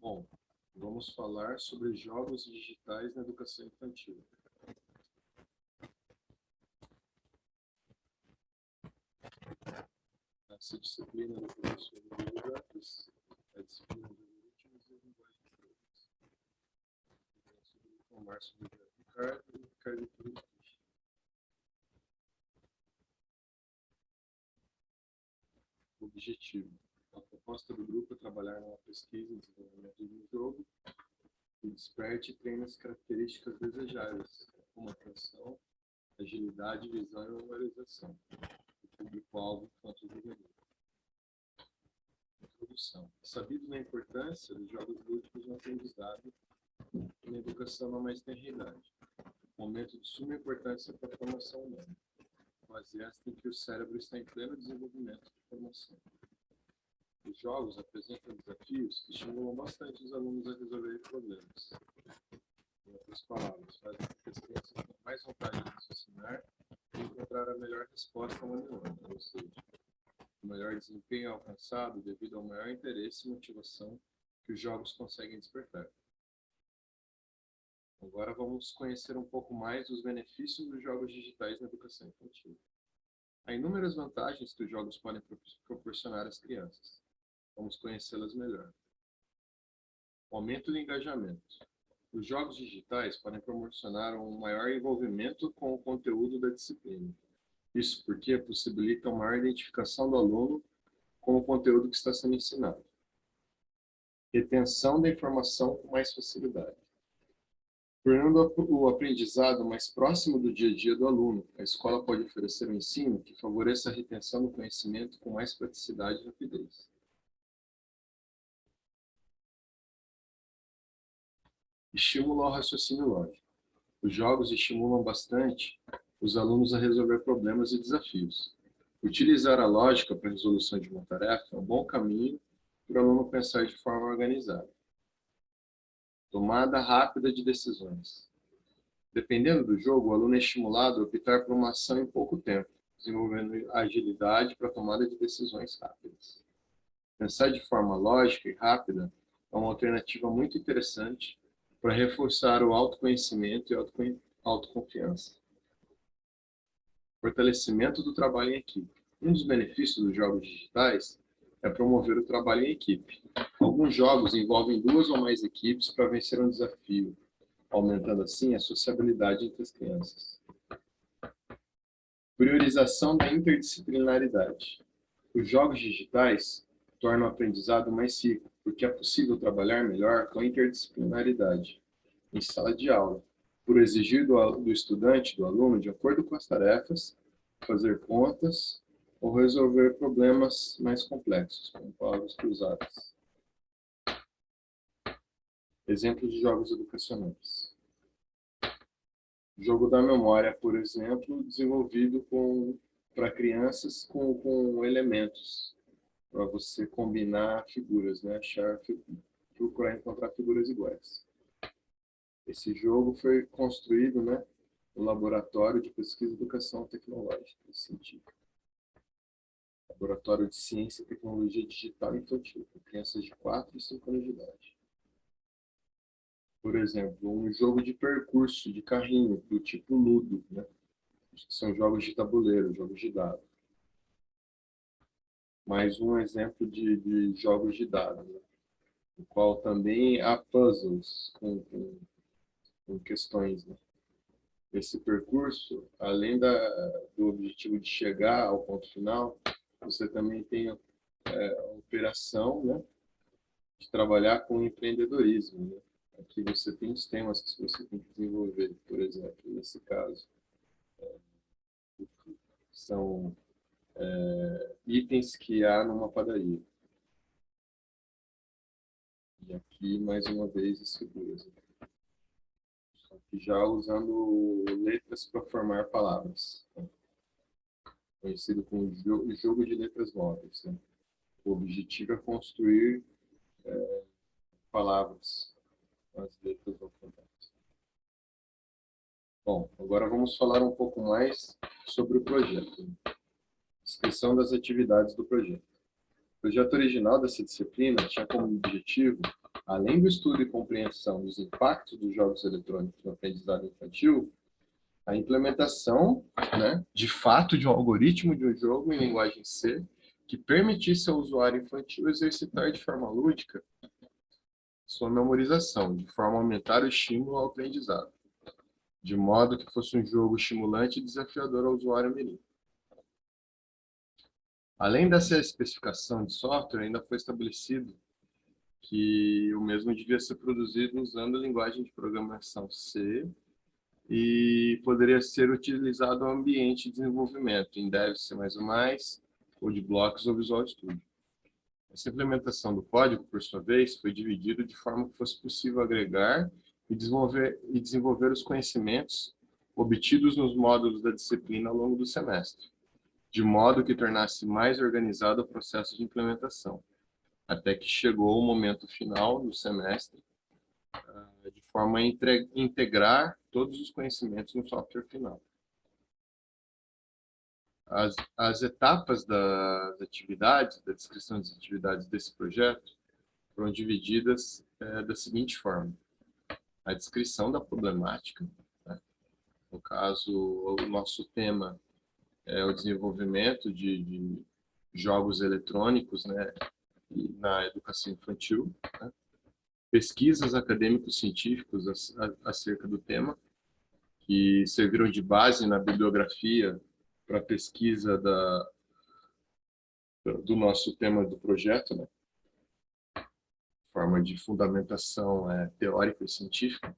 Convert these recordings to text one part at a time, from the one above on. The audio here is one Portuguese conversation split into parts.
Bom, vamos falar sobre jogos digitais na educação infantil. Essa disciplina do professor Lula é a disciplina de algoritmos e linguagem de programação. Com Márcio Ricardo e Ricardo Cruz. Objetivo. A proposta do grupo é trabalhar numa pesquisa e desenvolvimento de um jogo que desperte e treine as características desejáveis, como atenção, agilidade, visão e memorização, do público-alvo quanto o jogador. Introdução. Sabido da importância dos jogos lúdicos no aprendizado e na educação na mais tenra idade. Momento de suma importância para a formação humana. Fase esta em que o cérebro está em pleno desenvolvimento de formação. Os jogos apresentam desafios que estimulam bastante os alunos a resolverem problemas. Em outras palavras, fazem com que as crianças tenham mais vontade de raciocinar e encontrar a melhor resposta manual, ou seja, o melhor desempenho é alcançado devido ao maior interesse e motivação que os jogos conseguem despertar. Agora vamos conhecer um pouco mais dos benefícios dos jogos digitais na educação infantil. Há inúmeras vantagens que os jogos podem proporcionar às crianças. Vamos conhecê-las melhor. O aumento do engajamento. Os jogos digitais podem proporcionar um maior envolvimento com o conteúdo da disciplina. Isso porque possibilita uma maior identificação do aluno com o conteúdo que está sendo ensinado. Retenção da informação com mais facilidade. Tornando o aprendizado mais próximo do dia a dia do aluno, a escola pode oferecer um ensino que favoreça a retenção do conhecimento com mais praticidade e rapidez. Estímulo ao raciocínio lógico. Os jogos estimulam bastante os alunos a resolver problemas e desafios. Utilizar a lógica para a resolução de uma tarefa é um bom caminho para o aluno pensar de forma organizada. Tomada rápida de decisões. Dependendo do jogo, o aluno é estimulado a optar por uma ação em pouco tempo, desenvolvendo agilidade para a tomada de decisões rápidas. Pensar de forma lógica e rápida é uma alternativa muito interessante para reforçar o autoconhecimento e autoconfiança. Fortalecimento do trabalho em equipe. Um dos benefícios dos jogos digitais é promover o trabalho em equipe. Alguns jogos envolvem 2 ou mais equipes para vencer um desafio, aumentando assim a sociabilidade entre as crianças. Priorização da interdisciplinaridade. Os jogos digitais tornam o aprendizado mais rico, porque é possível trabalhar melhor com a interdisciplinaridade em sala de aula, por exigir do estudante, do aluno, de acordo com as tarefas, fazer contas ou resolver problemas mais complexos, com palavras cruzadas. Exemplos de jogos educacionais. O jogo da memória, por exemplo, desenvolvido para crianças com elementos, para você combinar figuras, né? Procurar encontrar figuras iguais. Esse jogo foi construído, né, no Laboratório de Pesquisa e Educação Tecnológica e Científica. Laboratório de Ciência e Tecnologia Digital Infantil, para crianças de 4 e 5 anos de idade. Por exemplo, um jogo de percurso, de carrinho, do tipo Ludo, né? São jogos de tabuleiro, jogos de dado. Mais um exemplo de jogos de dado, né? No qual também há puzzles com questões, né? Esse percurso, além do objetivo de chegar ao ponto final, você também tem a operação, né, de trabalhar com empreendedorismo, né? Aqui você tem os temas que você tem que desenvolver, por exemplo, nesse caso. São itens que há numa padaria. E aqui, mais uma vez, as figuras. Aqui já usando letras para formar palavras. Conhecido como jogo de letras móveis, né? O objetivo é construir palavras com as letras alfabéticas. Bom, agora vamos falar um pouco mais sobre o projeto. Descrição das atividades do projeto. O projeto original dessa disciplina tinha como objetivo Além do estudo e compreensão dos impactos dos jogos eletrônicos no aprendizado infantil, a implementação, né, de fato, de um algoritmo de um jogo em linguagem C que permitisse ao usuário infantil exercitar de forma lúdica sua memorização, de forma a aumentar o estímulo ao aprendizado, de modo que fosse um jogo estimulante e desafiador ao usuário mirim. Além dessa especificação de software, ainda foi estabelecido que o mesmo devia ser produzido usando a linguagem de programação C e poderia ser utilizado no ambiente de desenvolvimento, em Dev, C++, Codeblocks ou Visual Studio. Essa implementação do código, por sua vez, foi dividida de forma que fosse possível agregar e desenvolver os conhecimentos obtidos nos módulos da disciplina ao longo do semestre, de modo que tornasse mais organizado o processo de implementação, até que chegou o momento final do semestre, de forma a integrar todos os conhecimentos no software final. As etapas das atividades, da descrição das atividades desse projeto, foram divididas da seguinte forma. A descrição da problemática, né? No caso, o nosso tema é o desenvolvimento de jogos eletrônicos, né, na educação infantil, né? Pesquisas acadêmicos científicos acerca do tema, que serviram de base na bibliografia para a pesquisa do nosso tema do projeto, né? Forma de fundamentação teórica e científica.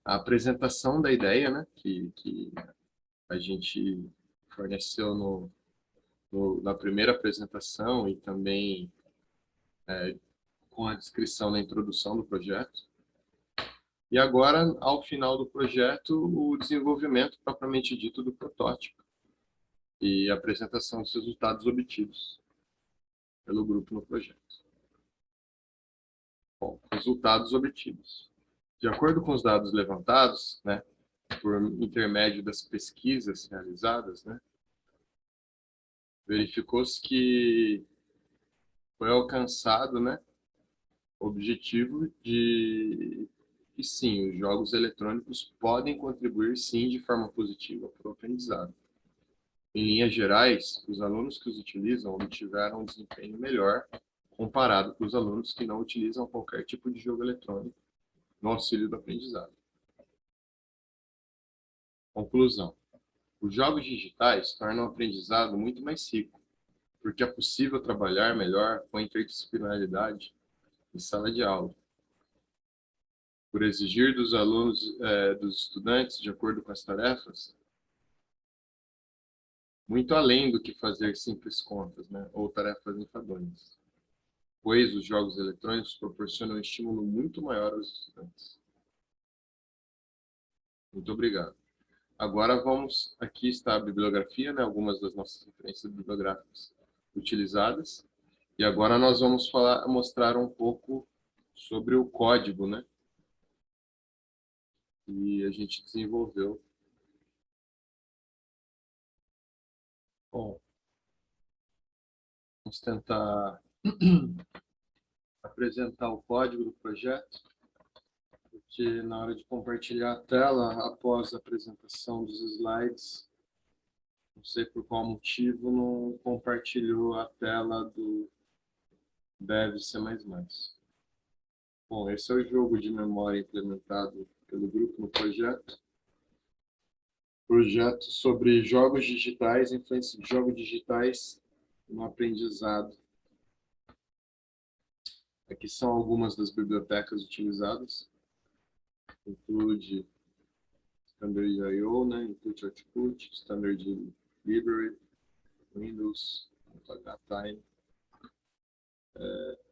A apresentação da ideia, né, que a gente forneceu na primeira apresentação e também com a descrição na introdução do projeto. E agora, ao final do projeto, o desenvolvimento propriamente dito do protótipo e a apresentação dos resultados obtidos pelo grupo no projeto. Bom, resultados obtidos. De acordo com os dados levantados, né, por intermédio das pesquisas realizadas, né, verificou-se que foi alcançado, né, o objetivo de que sim, os jogos eletrônicos podem contribuir sim de forma positiva para o aprendizado. Em linhas gerais, os alunos que os utilizam obtiveram um desempenho melhor comparado com os alunos que não utilizam qualquer tipo de jogo eletrônico no auxílio do aprendizado. Conclusão. Os jogos digitais tornam o aprendizado muito mais rico, porque é possível trabalhar melhor com a interdisciplinaridade em sala de aula, por exigir dos alunos, dos estudantes, de acordo com as tarefas, muito além do que fazer simples contas, né, ou tarefas enfadonhas, pois os jogos eletrônicos proporcionam um estímulo muito maior aos estudantes. Muito obrigado. Agora vamos, aqui está a bibliografia, né, algumas das nossas referências bibliográficas utilizadas, e agora nós vamos mostrar um pouco sobre o código, né, que a gente desenvolveu. Bom, vamos tentar apresentar o código do projeto, porque na hora de compartilhar a tela, após a apresentação dos slides, não sei por qual motivo, não compartilhou a tela do Dev C++. Bom, esse é o jogo de memória implementado pelo grupo no projeto. Projeto sobre jogos digitais, influência de jogos digitais no aprendizado. Aqui são algumas das bibliotecas utilizadas. Include Standard.io, né? Input Output, Standard Library, Windows, Time.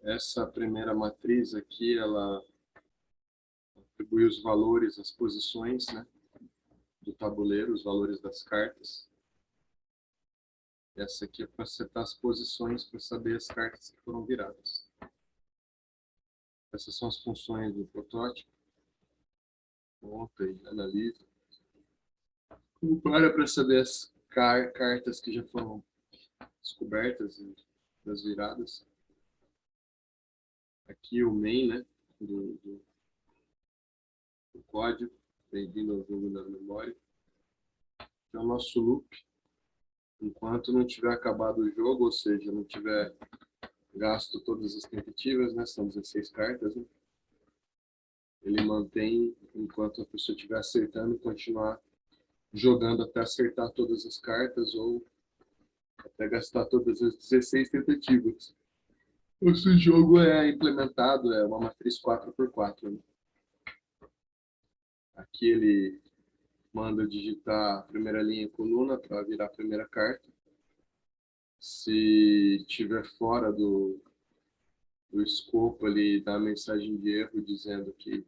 Essa primeira matriz aqui, ela atribui os valores, as posições, né, do tabuleiro, os valores das cartas. Essa aqui é para setar as posições, para saber as cartas que foram viradas. Essas são as funções do protótipo. Monta e analisa. Compara para saber as cartas que já foram descobertas e das viradas. Aqui o main, né, do código, bem-vindo ao jogo da memória. É o nosso loop. Enquanto não tiver acabado o jogo, ou seja, não tiver gasto todas as tentativas, né, são 16 cartas, né, ele mantém enquanto a pessoa estiver acertando e continuar jogando até acertar todas as cartas ou até gastar todas as 16 tentativas. Esse jogo é implementado, é uma matriz 4x4. Né? Aqui ele manda digitar a primeira linha e coluna para virar a primeira carta. Se estiver fora do escopo, ele dá a mensagem de erro dizendo que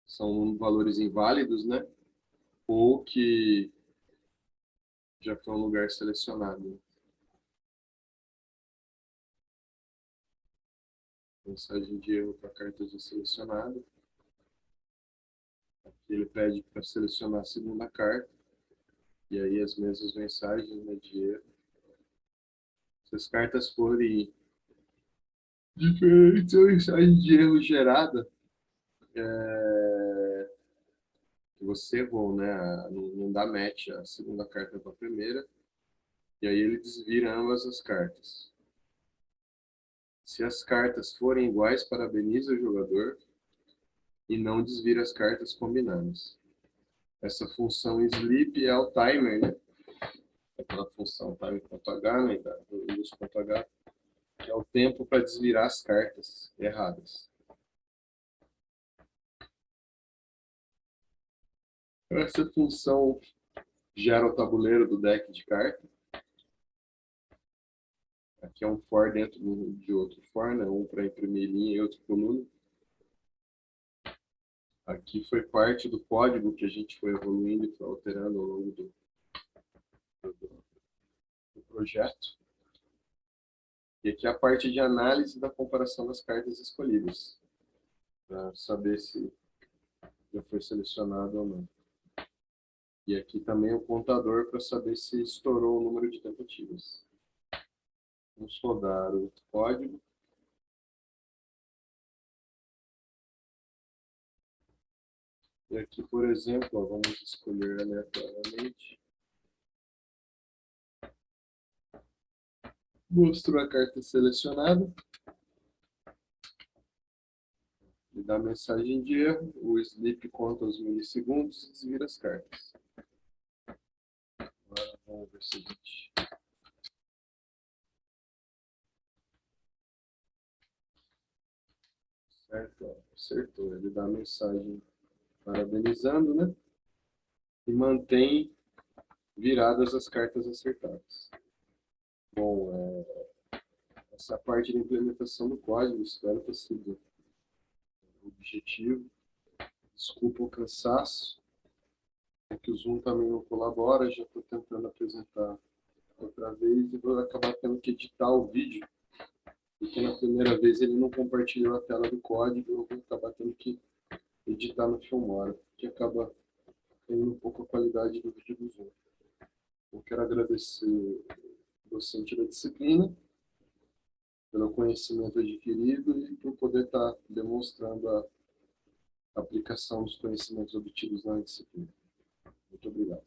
são valores inválidos, né? Ou que já foi um lugar selecionado. Mensagem de erro para carta já selecionada. Aqui ele pede para selecionar a segunda carta. E aí as mesmas mensagens, né, de erro. Se as cartas forem diferentes, a mensagem de erro gerada que você errou, né? Não dá match a segunda carta com a primeira. E aí ele desvira ambas as cartas. Se as cartas forem iguais, parabeniza o jogador e não desvira as cartas combinadas. Essa função sleep é o timer, né? Aquela função time.h, né? Do use.h, que é o tempo para desvirar as cartas erradas. Essa função gera o tabuleiro do deck de cartas. Aqui é um for dentro de outro for, né? Um para imprimir linha e outro coluna. Aqui foi parte do código que a gente foi evoluindo e foi alterando ao longo do projeto. E aqui é a parte de análise da comparação das cartas escolhidas, para saber se já foi selecionado ou não. E aqui também o contador para saber se estourou o número de tentativas. Vamos rodar o código. E aqui, por exemplo, ó, vamos escolher aleatoriamente. Mostrou a carta selecionada. Ele dá a mensagem de erro, o sleep conta os milissegundos e desvira as cartas. Agora vamos ver se a gente... Certo, ó, acertou. Ele dá a mensagem parabenizando, né? E mantém viradas as cartas acertadas. Bom, essa parte da implementação do código, espero ter sido objetivo. Desculpa o cansaço, porque o Zoom também não colabora, já estou tentando apresentar outra vez e vou acabar tendo que editar o vídeo, porque na primeira vez ele não compartilhou a tela do código, eu vou acabar tendo que editar no Filmora, que acaba tendo um pouco a qualidade do vídeo do Zoom. Eu quero agradecer o docente da disciplina pelo conhecimento adquirido e por poder estar demonstrando a aplicação dos conhecimentos obtidos na disciplina. Muito obrigado.